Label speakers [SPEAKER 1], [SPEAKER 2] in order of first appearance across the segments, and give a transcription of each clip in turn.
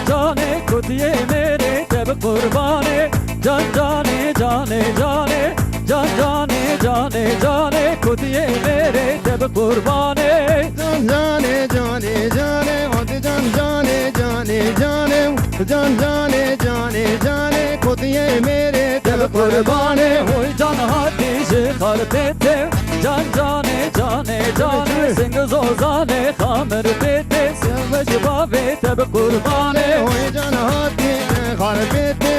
[SPEAKER 1] जाने खुदिए मेरे जब कुर्बाने जान जाने जाने जाने जान जाने जाने जाने खुदिए मेरे जब कुर्बाने
[SPEAKER 2] जान जाने जाने जाने खुद जान जाने जाने जाने जान जाने जाने जाने खुद ये मेरे
[SPEAKER 1] जब कुर्बाने हुई जान हाथी से खरते थे जान जाने जाने जाने सिंह जोजाने खामर देते समझ बाबे तब कुर्बाने
[SPEAKER 2] हुई जान हाथी खार बेटे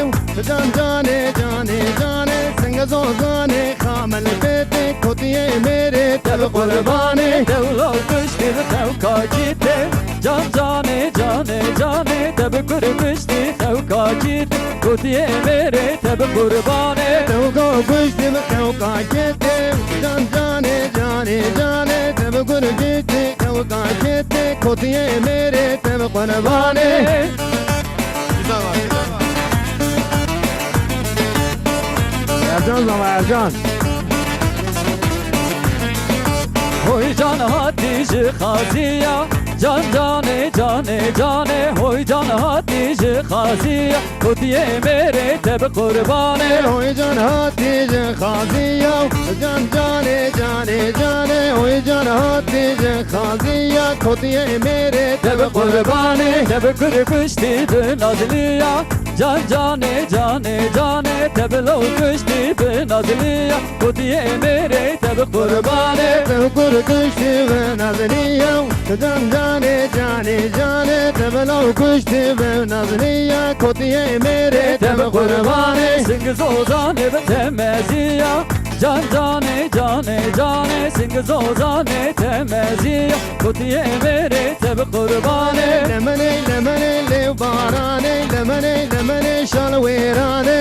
[SPEAKER 2] जान जाने जाने जाने सिंह जोजाने खामल बेटे खुद ये मेरे तब कुर्बाने
[SPEAKER 1] devlo kıştı tevka gitti can जाने जाने जाने तब kurmuştu tevka gitti kudiye mere teb kurbane
[SPEAKER 2] तवको खुश दिल तवका कहते जान जाने जाने जाने तब गुर जीते तवका कहते खुद ये मेरे तब कुर्बाने Ercan zaman Ercan.
[SPEAKER 1] hoy can hatice khaziya can jane jane jane hoy can hatice khaziya kudiye mere teb kurbane
[SPEAKER 2] Oy can hatice khaziya can jane jane jane oy can hatice khaziya खुद ये मेरे
[SPEAKER 1] teb kurbane teb kurmuştu nazliya can jane jane jane teb lo kıştı nazliya kudiye mere teb kurbane
[SPEAKER 2] تذكر كشتي بنظرية جان جاني جاني جاني تبلو كشتي بنظرية كوتي ميري تب قرباني
[SPEAKER 1] सिंह जोजाने temeziya can jane jane jane Singh जोजाने temeziya kudiye mere teb kurbane
[SPEAKER 2] لمني لمني لباراني لمني لمني شالويراني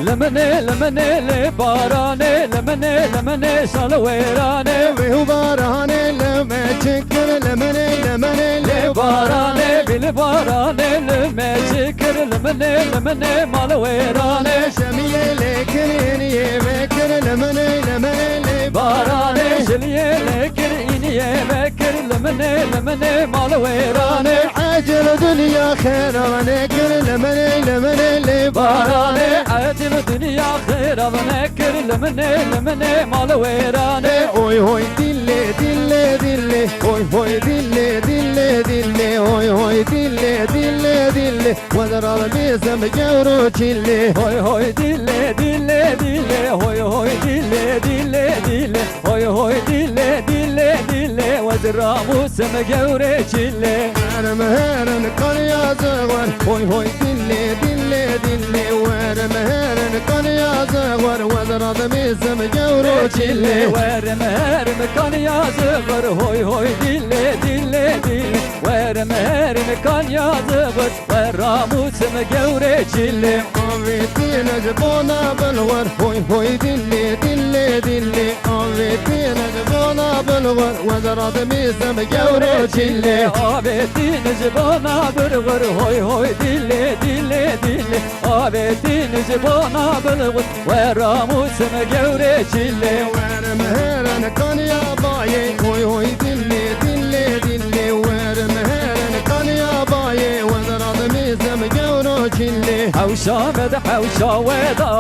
[SPEAKER 1] lemene lemene le barane lemene lemene salverane
[SPEAKER 2] وهو باراني لما تشكر لمني لمني
[SPEAKER 1] barane bil barane le mecikir lemene lemene malverane
[SPEAKER 2] شمية لكن يبكر لمني لمني
[SPEAKER 1] barane şeliye lekir iniye bekir lemene lemene malverane
[SPEAKER 2] عاجل دنيا خير ونكر لمني لمني
[SPEAKER 1] barane atil dünya khira venekir lemene lemene malverane
[SPEAKER 2] Oy hoy dille dille dille Oy hoy dille dille dille Oy hoy dille dille dille Vazaral bizim gevru çilli
[SPEAKER 1] hoy hoy dille dille dille hoy hoy dille dille dille hoy hoy dille dille dille vazra musem gevre çille
[SPEAKER 2] Verme herin kan yazıvar Oy hoy dille dille dille Verme herin kan yazıvar Vazaral bizim gevru çilli
[SPEAKER 1] verme her mekan yazıvır hoy hoy dille dille dille verme her mekan yazıvır verra musem gevre çille
[SPEAKER 2] Avvetine zebona belvar Hoy hoy dille dille dille Avvetine zebona belvar Vazarat mizem gevre çille
[SPEAKER 1] Abetiniz bana bırgır hoy hoy dille dille dille Abetiniz bana bırgır verra musem gevre çille
[SPEAKER 2] Verme heren kan ya baye Hoy hoy dille dille dille Verme heren kan ya baye Vazarat mizem gevre çille
[SPEAKER 1] حوشا مد حوشا ودا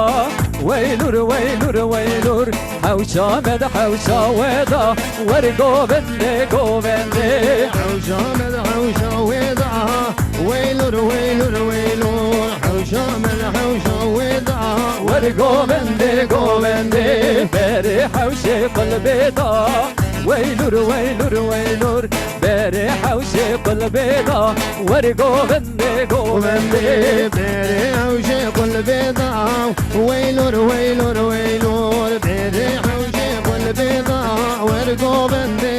[SPEAKER 1] ويلور ويلور ويلور حوشا مد حوشا ودا ورقو بندي قو بندي
[SPEAKER 2] حوشامد حوشا وضعها ويلور ويلور ويلور حوشامد حوشا وضعها
[SPEAKER 1] ورقو بندي قو بندي باري حوشي قلبي ضا ويلور ويلور ويلور باري حوشي قلبي ضا ورقو بندي قو بندي
[SPEAKER 2] بيري حوشي قلبي ضاع ويلور ويلور ويلور بيري حوشي قلبي ضاع ورقو بندي